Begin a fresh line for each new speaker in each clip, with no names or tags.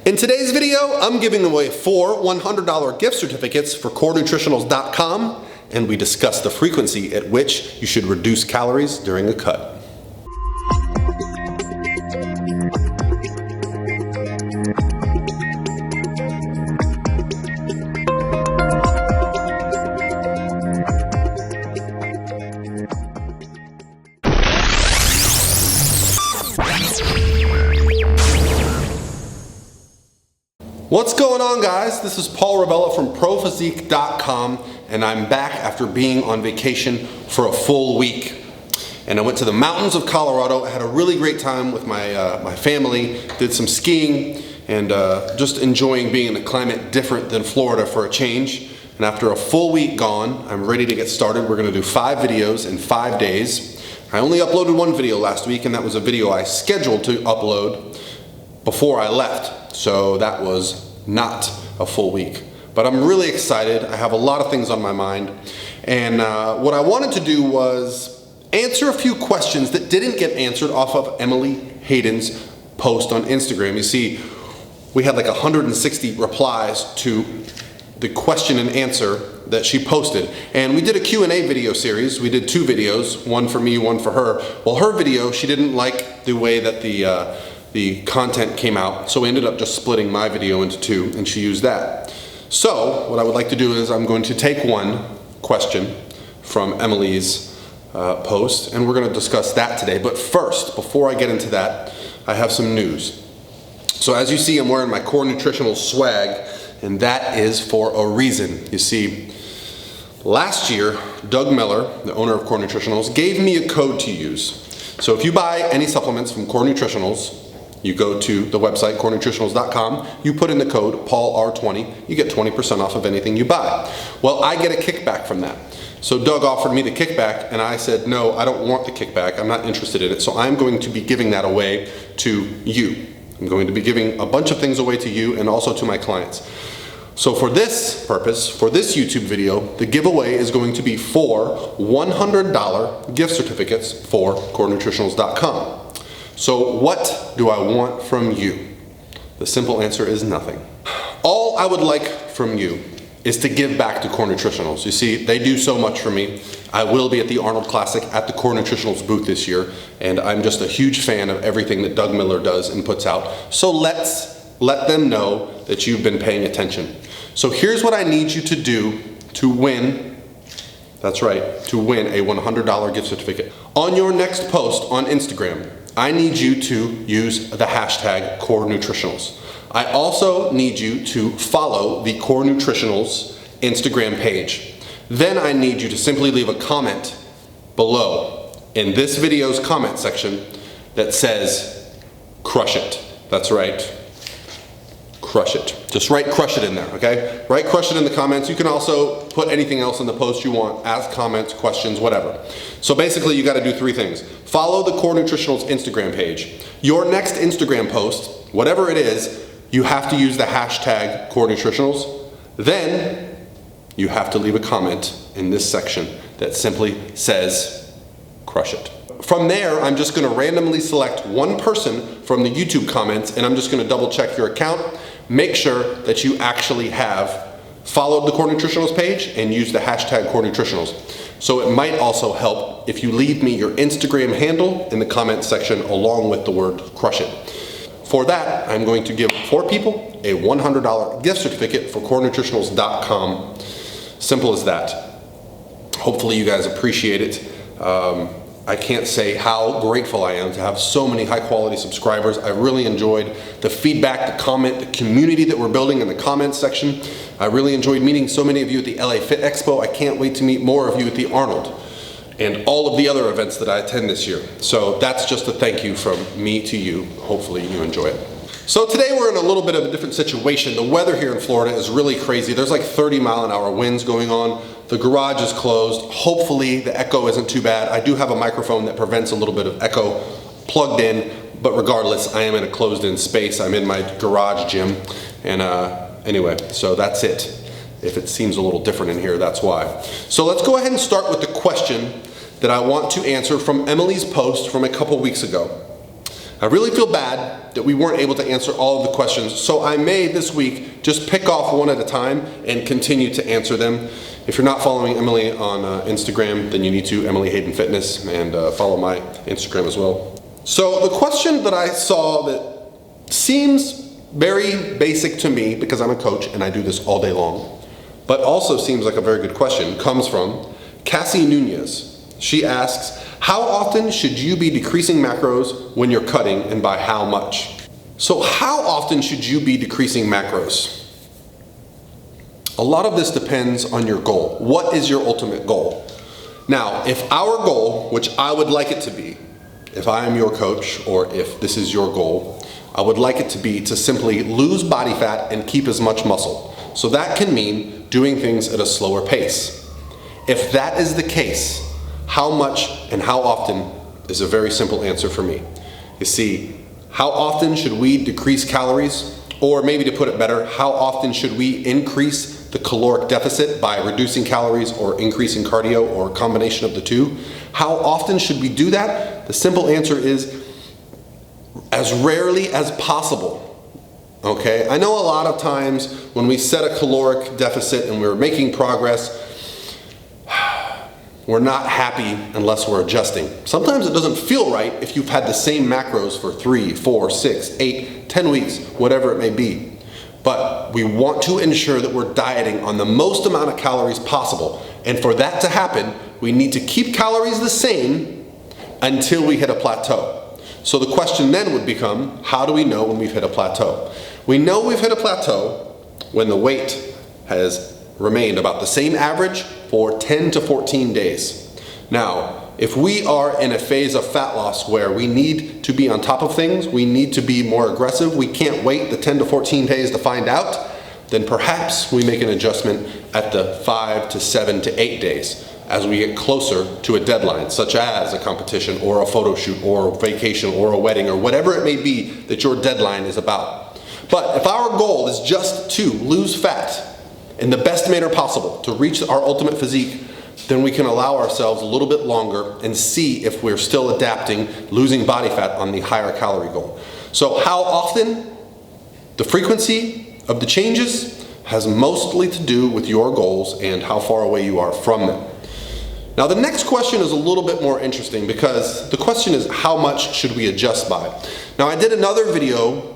In today's video, I'm giving away 4 $100 gift certificates for CoreNutritionals.com, and we discuss the frequency at which you should reduce calories during a cut. What's going on, guys? This is Paul Rebella from ProPhysique.com, and I'm back after being on vacation for a full week. And I went to the mountains of Colorado. I had a really great time with my family, did some skiing, and just enjoying being in a climate different than Florida for a change. And after a full week gone, I'm ready to get started. We're gonna do 5 videos in 5 days. I only uploaded 1 video last week, and that was a video I scheduled to upload before I left. So that was not a full week. But I'm really excited. I have a lot of things on my mind. And what I wanted to do was answer a few questions that didn't get answered off of Emily Hayden's post on Instagram. You see, we had like 160 replies to the question and answer that she posted. And we did a Q&A video series. We did 2 videos, one for me, one for her. Well, her video, she didn't like the way that the content came out, so we ended up just splitting my video into 2, and she used that. So what I would like to do is I'm going to take one question from Emily's post, and we're going to discuss that today. But first, before I get into that, I have some news. So as you see, I'm wearing my Core Nutritional swag, and that is for a reason. You see, last year, Doug Miller, the owner of Core Nutritionals, gave me a code to use. So if you buy any supplements from Core Nutritionals, you go to the website, CoreNutritionals.com, you put in the code PaulR20, you get 20% off of anything you buy. Well, I get a kickback from that. So Doug offered me the kickback, and I said, no, I don't want the kickback, I'm not interested in it, so I'm going to be giving that away to you. I'm going to be giving a bunch of things away to you and also to my clients. So for this purpose, for this YouTube video, the giveaway is going to be 4 $100 gift certificates for CoreNutritionals.com. So what do I want from you? The simple answer is nothing. All I would like from you is to give back to Core Nutritionals. You see, they do so much for me. I will be at the Arnold Classic at the Core Nutritionals booth this year, and I'm just a huge fan of everything that Doug Miller does and puts out. So let's let them know that you've been paying attention. So here's what I need you to do to win, that's right, to win a $100 gift certificate. On your next post on Instagram, I need you to use the hashtag Core Nutritionals. I also need you to follow the Core Nutritionals Instagram page. Then I need you to simply leave a comment below in this video's comment section that says, crush it. That's right, crush it. Just write crush it in there, okay? Write crush it in the comments. You can also put anything else in the post you want, ask comments, questions, whatever. So basically you gotta do 3 things. Follow the Core Nutritionals Instagram page. Your next Instagram post, whatever it is, you have to use the hashtag Core Nutritionals. Then you have to leave a comment in this section that simply says, crush it. From there, I'm just gonna randomly select one person from the YouTube comments, and I'm just gonna double check your account, make sure that you actually have followed the Core Nutritionals page and use the hashtag Core Nutritionals. So it might also help if you leave me your Instagram handle in the comments section along with the word crush it. For that, I'm going to give 4 people a $100 gift certificate for CoreNutritionals.com. Simple as that. Hopefully you guys appreciate it. I can't say how grateful I am to have so many high quality subscribers. I really enjoyed the feedback, the comment, the community that we're building in the comments section. I really enjoyed meeting so many of you at the LA Fit Expo. I can't wait to meet more of you at the Arnold and all of the other events that I attend this year. So that's just a thank you from me to you. Hopefully you enjoy it. So today we're in a little bit of a different situation. The weather here in Florida is really crazy. There's like 30-mile-an-hour winds going on. The garage is closed. Hopefully the echo isn't too bad. I do have a microphone that prevents a little bit of echo plugged in, but regardless, I am in a closed-in space. I'm in my garage gym, and anyway, so that's it. If it seems a little different in here, that's why. So let's go ahead and start with the question that I want to answer from Emily's post from a couple weeks ago. I really feel bad that we weren't able to answer all of the questions, so I may this week just pick off one at a time and continue to answer them. If you're not following Emily on Instagram, then you need to, Emily Hayden Fitness, and follow my Instagram as well. So the question that I saw that seems very basic to me, because I'm a coach and I do this all day long, but also seems like a very good question, comes from Cassie Nunez. She asks, how often should you be decreasing macros when you're cutting, and by how much? So how often should you be decreasing macros? A lot of this depends on your goal. What is your ultimate goal? Now, if our goal, which I would like it to be, if I am your coach, or if this is your goal, I would like it to be to simply lose body fat and keep as much muscle. So that can mean doing things at a slower pace. If that is the case, how much and how often is a very simple answer for me. You see, how often should we decrease calories? Or maybe to put it better, how often should we increase the caloric deficit by reducing calories or increasing cardio, or a combination of the two? How often should we do that? The simple answer is as rarely as possible. Okay, I know a lot of times when we set a caloric deficit and we're making progress, we're not happy unless we're adjusting. Sometimes it doesn't feel right if you've had the same macros for 3, 4, 6, 8, 10 weeks, whatever it may be. But we want to ensure that we're dieting on the most amount of calories possible. And for that to happen, we need to keep calories the same until we hit a plateau. So the question then would become, how do we know when we've hit a plateau? We know we've hit a plateau when the weight has remained about the same average for 10 to 14 days. Now, if we are in a phase of fat loss where we need to be on top of things, we need to be more aggressive, we can't wait the 10 to 14 days to find out, then perhaps we make an adjustment at the 5 to 7 to 8 days as we get closer to a deadline, such as a competition or a photo shoot or a vacation or a wedding or whatever it may be that your deadline is about. But if our goal is just to lose fat in the best manner possible, to reach our ultimate physique, then we can allow ourselves a little bit longer and see if we're still adapting, losing body fat on the higher calorie goal. So how often, the frequency of the changes has mostly to do with your goals and how far away you are from them. Now the next question is a little bit more interesting, because the question is, how much should we adjust by? Now I did another video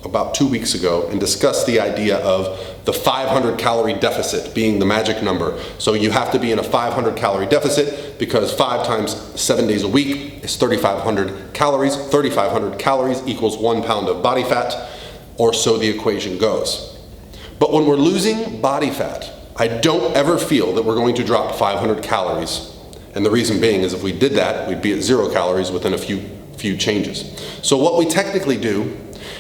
about 2 weeks ago and discussed the idea of the 500 calorie deficit being the magic number. So you have to be in a 500 calorie deficit because 5 times 7 days a week is 3,500 calories. 3,500 calories equals 1 pound of body fat, or so the equation goes. But when we're losing body fat, I don't ever feel that we're going to drop 500 calories. And the reason being is if we did that, we'd be at 0 calories within a few changes. So what we technically do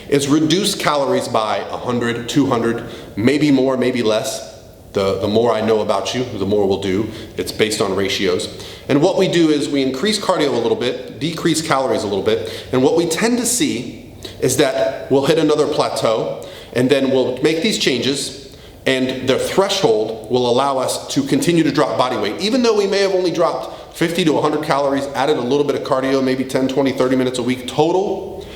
is reduce calories by 100, 200, maybe more, maybe less. The more I know about you, the more we'll do. It's based on ratios. And what we do is we increase cardio a little bit, decrease calories a little bit, and what we tend to see is that we'll hit another plateau, and then we'll make these changes, and the threshold will allow us to continue to drop body weight. Even though we may have only dropped 50 to 100 calories, added a little bit of cardio, maybe 10, 20, 30 minutes a week total,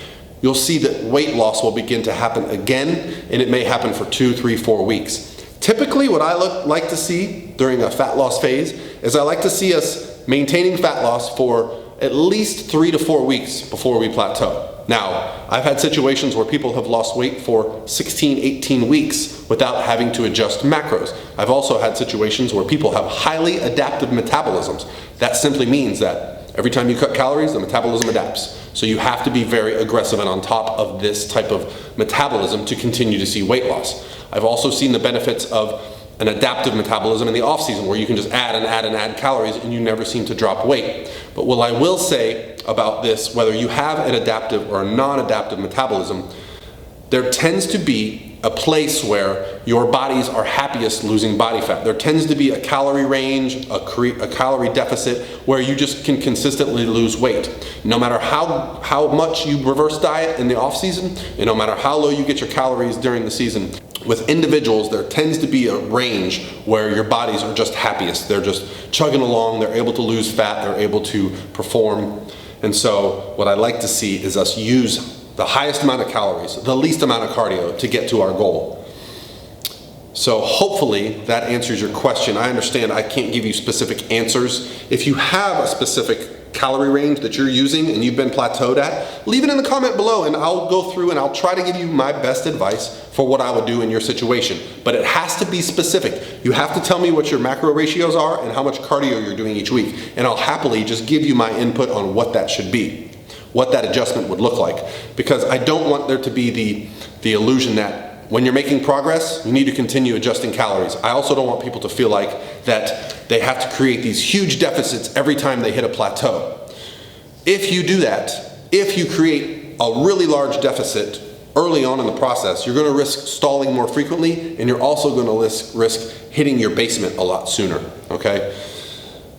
you'll see that weight loss will begin to happen again, and it may happen for 2, 3, 4 weeks. Typically, what I like to see during a fat loss phase is I like to see us maintaining fat loss for at least 3 to 4 weeks before we plateau. Now, I've had situations where people have lost weight for 16, 18 weeks without having to adjust macros. I've also had situations where people have highly adaptive metabolisms. That simply means that every time you cut calories, the metabolism adapts. So you have to be very aggressive and on top of this type of metabolism to continue to see weight loss. I've also seen the benefits of an adaptive metabolism in the off season where you can just add and add and add calories and you never seem to drop weight. But what I will say about this, whether you have an adaptive or a non-adaptive metabolism, there tends to be a place where your bodies are happiest losing body fat. There tends to be a calorie range, a calorie deficit where you just can consistently lose weight. No matter how much you reverse diet in the off season, and no matter how low you get your calories during the season, with individuals there tends to be a range where your bodies are just happiest. They're just chugging along, they're able to lose fat, they're able to perform. And so what I like to see is us use the highest amount of calories, the least amount of cardio to get to our goal. So hopefully that answers your question. I understand I can't give you specific answers. If you have a specific calorie range that you're using and you've been plateaued at, leave it in the comment below and I'll go through and I'll try to give you my best advice for what I would do in your situation. But it has to be specific. You have to tell me what your macro ratios are and how much cardio you're doing each week. And I'll happily just give you my input on what that should be, what that adjustment would look like. Because I don't want there to be the illusion that when you're making progress, you need to continue adjusting calories. I also don't want people to feel like that they have to create these huge deficits every time they hit a plateau. If you do that, if you create a really large deficit early on in the process, you're gonna risk stalling more frequently, and you're also gonna risk hitting your basement a lot sooner, okay?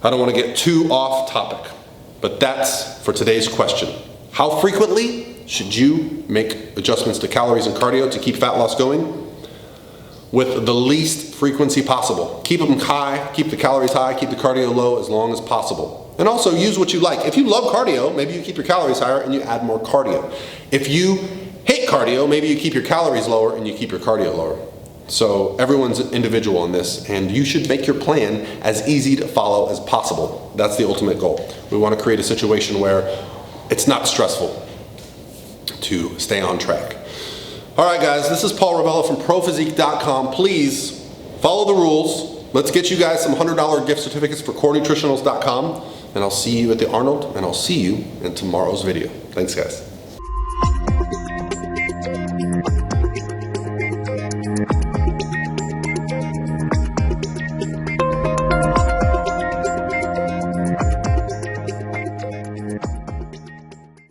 I don't wanna get too off topic, but that's for today's question. How frequently should you make adjustments to calories and cardio to keep fat loss going? With the least frequency possible. Keep them high, keep the calories high, keep the cardio low as long as possible. And also use what you like. If you love cardio, maybe you keep your calories higher and you add more cardio. If you hate cardio, maybe you keep your calories lower and you keep your cardio lower. So everyone's individual in this, and you should make your plan as easy to follow as possible. That's the ultimate goal. We want to create a situation where it's not stressful to stay on track. All right, guys, this is Paul Ravella from ProPhysique.com. Please follow the rules. Let's get you guys some $100 gift certificates for CoreNutritionals.com, and I'll see you at the Arnold, and I'll see you in tomorrow's video. Thanks, guys.